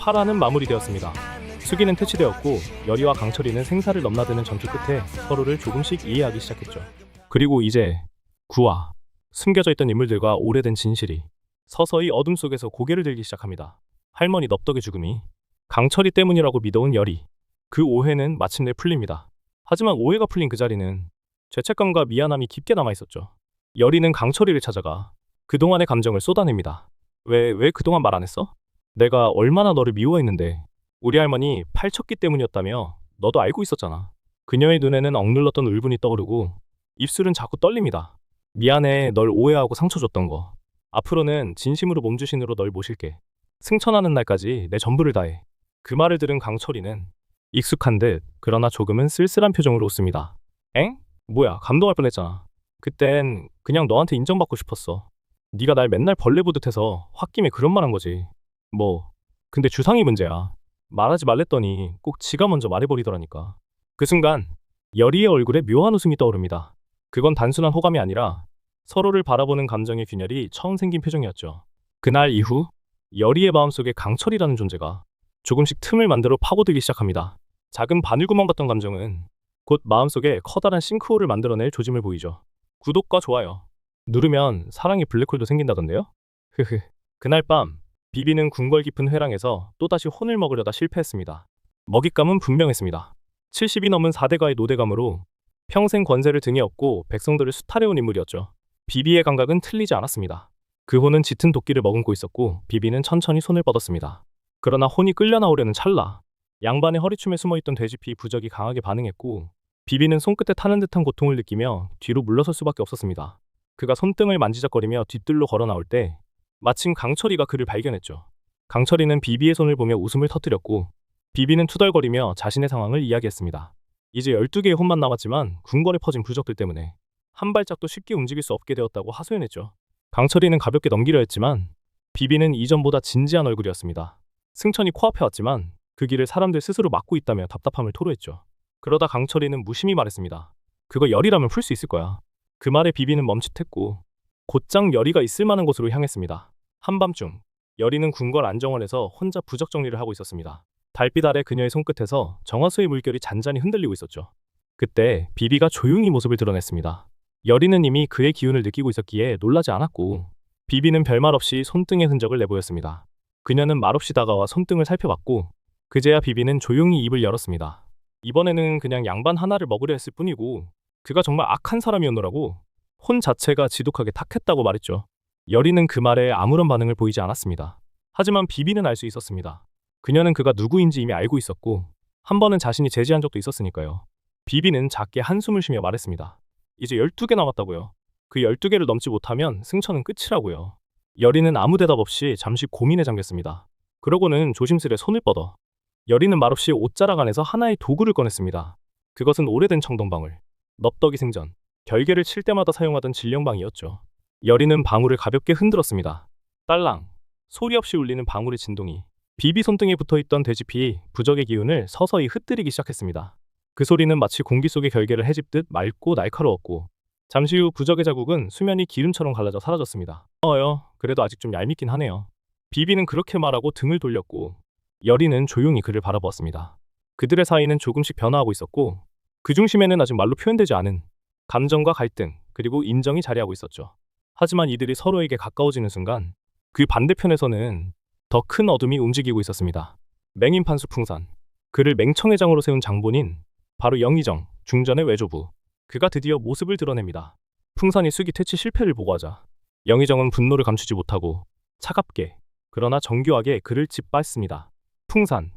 파라는 마무리되었습니다. 수기는 퇴치되었고 여리와 강철이는 생사를 넘나드는 전투 끝에 서로를 조금씩 이해하기 시작했죠. 그리고 이제 구와 숨겨져 있던 인물들과 오래된 진실이 서서히 어둠 속에서 고개를 들기 시작합니다. 할머니 넙덕의 죽음이 강철이 때문이라고 믿어온 여리. 그 오해는 마침내 풀립니다. 하지만 오해가 풀린 그 자리는 죄책감과 미안함이 깊게 남아있었죠. 여리는 강철이를 찾아가 그동안의 감정을 쏟아냅니다. 왜 그동안 말 안 했어? 내가 얼마나 너를 미워했는데. 우리 할머니 팔척기 때문이었다며. 너도 알고 있었잖아. 그녀의 눈에는 억눌렀던 울분이 떠오르고 입술은 자꾸 떨립니다. 미안해, 널 오해하고 상처 줬던 거. 앞으로는 진심으로 몸주신으로 널 모실게. 승천하는 날까지 내 전부를 다해. 그 말을 들은 강철이는 익숙한 듯 그러나 조금은 쓸쓸한 표정으로 웃습니다. 엥? 뭐야, 감동할 뻔했잖아. 그땐 그냥 너한테 인정받고 싶었어. 네가 날 맨날 벌레 보듯 해서 홧김에 그런 말 한 거지. 근데 주상이 문제야. 말하지 말랬더니 꼭 지가 먼저 말해버리더라니까. 그 순간 여리의 얼굴에 묘한 웃음이 떠오릅니다. 그건 단순한 호감이 아니라 서로를 바라보는 감정의 균열이 처음 생긴 표정이었죠. 그날 이후 여리의 마음속에 강철이라는 존재가 조금씩 틈을 만들어 파고들기 시작합니다. 작은 바늘구멍 같던 감정은 곧 마음속에 커다란 싱크홀을 만들어낼 조짐을 보이죠. 구독과 좋아요 누르면 사랑의 블랙홀도 생긴다던데요? 흐흐. 그날 밤 비비는 궁궐 깊은 회랑에서 또다시 혼을 먹으려다 실패했습니다. 먹잇감은 분명했습니다. 70이 넘은 4대가의 노대감으로 평생 권세를 등에 업고 백성들을 수탈해온 인물이었죠. 비비의 감각은 틀리지 않았습니다. 그 혼은 짙은 도끼를 머금고 있었고 비비는 천천히 손을 뻗었습니다. 그러나 혼이 끌려 나오려는 찰나 양반의 허리춤에 숨어있던 돼지피 부적이 강하게 반응했고 비비는 손끝에 타는 듯한 고통을 느끼며 뒤로 물러설 수밖에 없었습니다. 그가 손등을 만지작거리며 뒤뜰로 걸어 나올 때 마침 강철이가 그를 발견했죠. 강철이는 비비의 손을 보며 웃음을 터뜨렸고 비비는 투덜거리며 자신의 상황을 이야기했습니다. 이제 12개의 혼만 남았지만 궁궐에 퍼진 부적들 때문에 한 발짝도 쉽게 움직일 수 없게 되었다고 하소연했죠. 강철이는 가볍게 넘기려 했지만 비비는 이전보다 진지한 얼굴이었습니다. 승천이 코앞에 왔지만 그 길을 사람들 스스로 막고 있다며 답답함을 토로했죠. 그러다 강철이는 무심히 말했습니다. 그거 열이라면 풀 수 있을 거야. 그 말에 비비는 멈칫했고 곧장 열이가 있을 만한 곳으로 향했습니다. 한밤중 열이는 궁궐 안정원에서 혼자 부적 정리를 하고 있었습니다. 달빛 아래 그녀의 손끝에서 정화수의 물결이 잔잔히 흔들리고 있었죠. 그때 비비가 조용히 모습을 드러냈습니다. 열이는 이미 그의 기운을 느끼고 있었기에 놀라지 않았고 비비는 별말 없이 손등의 흔적을 내보였습니다. 그녀는 말없이 다가와 손등을 살펴봤고 그제야 비비는 조용히 입을 열었습니다. 이번에는 그냥 양반 하나를 먹으려 했을 뿐이고 그가 정말 악한 사람이었노라고. 혼 자체가 지독하게 탁했다고 말했죠. 열이는 그 말에 아무런 반응을 보이지 않았습니다. 하지만 비비는 알 수 있었습니다. 그녀는 그가 누구인지 이미 알고 있었고 한 번은 자신이 제지한 적도 있었으니까요. 비비는 작게 한숨을 쉬며 말했습니다. 이제 12개 남았다고요. 그 12개를 넘지 못하면 승천은 끝이라고요. 열이는 아무 대답 없이 잠시 고민에 잠겼습니다. 그러고는 조심스레 손을 뻗어 열이는 말없이 옷자락 안에서 하나의 도구를 꺼냈습니다. 그것은 오래된 청동방울, 넙덕이 생전 결계를 칠 때마다 사용하던 질령방이었죠. 열이는 방울을 가볍게 흔들었습니다. 딸랑 소리 없이 울리는 방울의 진동이 비비 손등에 붙어있던 돼지피 부적의 기운을 서서히 흩뜨리기 시작했습니다. 그 소리는 마치 공기 속의 결계를 헤집듯 맑고 날카로웠고 잠시 후 부적의 자국은 수면이 기름처럼 갈라져 사라졌습니다. 그래도 아직 좀 얄밉긴 하네요. 비비는 그렇게 말하고 등을 돌렸고 열이는 조용히 그를 바라보았습니다. 그들의 사이는 조금씩 변화하고 있었고 그 중심에는 아직 말로 표현되지 않은 감정과 갈등 그리고 인정이 자리하고 있었죠. 하지만 이들이 서로에게 가까워지는 순간 그 반대편에서는 더 큰 어둠이 움직이고 있었습니다. 맹인 판수 풍산, 그를 맹청회장으로 세운 장본인 바로 영의정, 중전의 외조부. 그가 드디어 모습을 드러냅니다. 풍산이 수기 퇴치 실패를 보고하자 영의정은 분노를 감추지 못하고 차갑게 그러나 정교하게 그를 짓밟습니다. 풍산,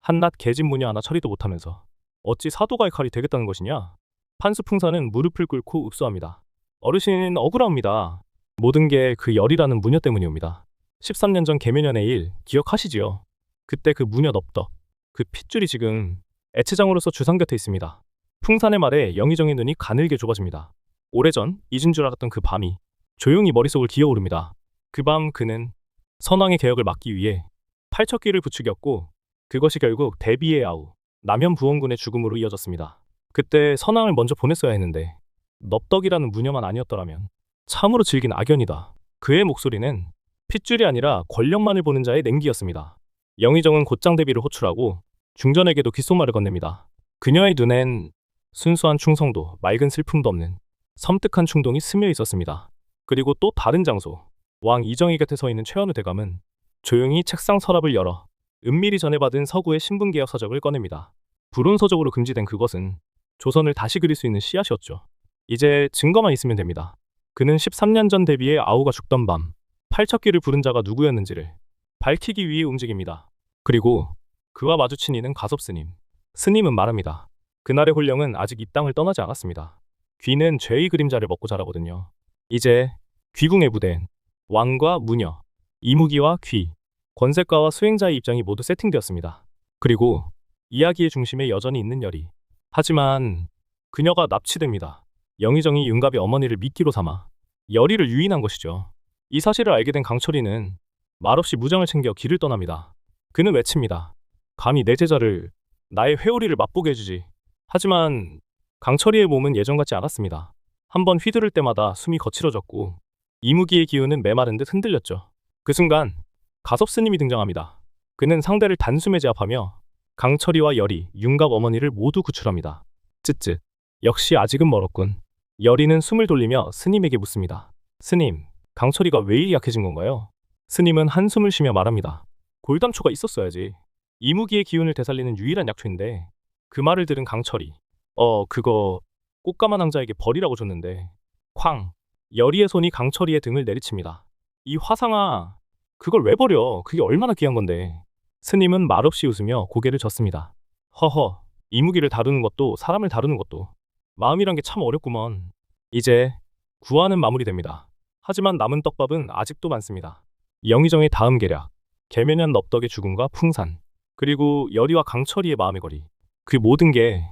한낱 계집 무녀 하나 처리도 못하면서 어찌 사도가의 칼이 되겠다는 것이냐? 판수 풍산은 무릎을 꿇고 읍소합니다. 어르신 억울합니다. 모든 게 그 열이라는 무녀 때문이옵니다. 13년 전 개묘년의 일 기억하시지요? 그때 그 무녀 넙덕, 그 핏줄이 지금 애체장으로서 주상 곁에 있습니다. 풍산의 말에 영의정의 눈이 가늘게 좁아집니다. 오래전 잊은 줄 알았던 그 밤이 조용히 머릿속을 기어오릅니다. 그 밤 그는 선왕의 개혁을 막기 위해 팔척기를 부추겼고 그것이 결국 대비의 아우 남현 부원군의 죽음으로 이어졌습니다. 그때 선왕을 먼저 보냈어야 했는데 넙덕이라는 무녀만 아니었더라면 참으로 질긴 악연이다. 그의 목소리는 핏줄이 아니라 권력만을 보는 자의 냉기였습니다. 영의정은 곧장 대비를 호출하고 중전에게도 귓속말을 건넵니다. 그녀의 눈엔 순수한 충성도, 맑은 슬픔도 없는 섬뜩한 충동이 스며 있었습니다. 그리고 또 다른 장소, 왕 이정희 곁에 서 있는 최현우 대감은 조용히 책상 서랍을 열어 은밀히 전해받은 서구의 신분개혁 서적을 꺼냅니다. 불온서적으로 금지된 그것은 조선을 다시 그릴 수 있는 씨앗이었죠. 이제 증거만 있으면 됩니다. 그는 13년 전 대비에 아우가 죽던 밤 팔척기를 부른 자가 누구였는지를 밝히기 위해 움직입니다. 그리고 그와 마주친 이는 가섭스님. 스님은 말합니다. 그날의 홀령은 아직 이 땅을 떠나지 않았습니다. 귀는 죄의 그림자를 먹고 자라거든요. 이제 귀궁의 부대엔 왕과 무녀, 이무기와 귀, 권세가와 수행자의 입장이 모두 세팅되었습니다. 그리고 이야기의 중심에 여전히 있는 열이. 하지만 그녀가 납치됩니다. 영의정이 윤갑의 어머니를 미끼로 삼아 열이를 유인한 것이죠. 이 사실을 알게 된 강철이는 말없이 무장을 챙겨 길을 떠납니다. 그는 외칩니다. 감히 내 제자를, 나의 회오리를 맛보게 해주지. 하지만 강철이의 몸은 예전 같지 않았습니다. 한번 휘두를 때마다 숨이 거칠어졌고 이무기의 기운은 메마른 듯 흔들렸죠. 그 순간 가섭스님이 등장합니다. 그는 상대를 단숨에 제압하며 강철이와 열이, 윤갑 어머니를 모두 구출합니다. 쯧쯧. 역시 아직은 멀었군. 열이는 숨을 돌리며 스님에게 묻습니다. 스님, 강철이가 왜 이리 약해진 건가요? 스님은 한숨을 쉬며 말합니다. 골담초가 있었어야지. 이무기의 기운을 되살리는 유일한 약초인데. 그 말을 들은 강철이 그거 꽃가만 왕자에게 버리라고 줬는데. 쾅. 열이의 손이 강철이의 등을 내리칩니다. 이 화상아, 그걸 왜 버려? 그게 얼마나 귀한 건데. 스님은 말없이 웃으며 고개를 젓습니다. 허허, 이무기를 다루는 것도 사람을 다루는 것도 마음이란 게 참 어렵구먼. 이제 구화는 마무리됩니다. 하지만 남은 떡밥은 아직도 많습니다. 영의정의 다음 계략, 계면현 넙덕의 죽음과 풍산, 그리고 열이와 강철이의 마음의 거리. 그 모든 게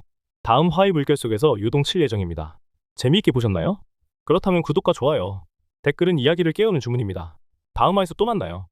다음 화의 물결 속에서 요동칠 예정입니다. 재미있게 보셨나요? 그렇다면 구독과 좋아요, 댓글은 이야기를 깨우는 주문입니다. 다음 화에서 또 만나요.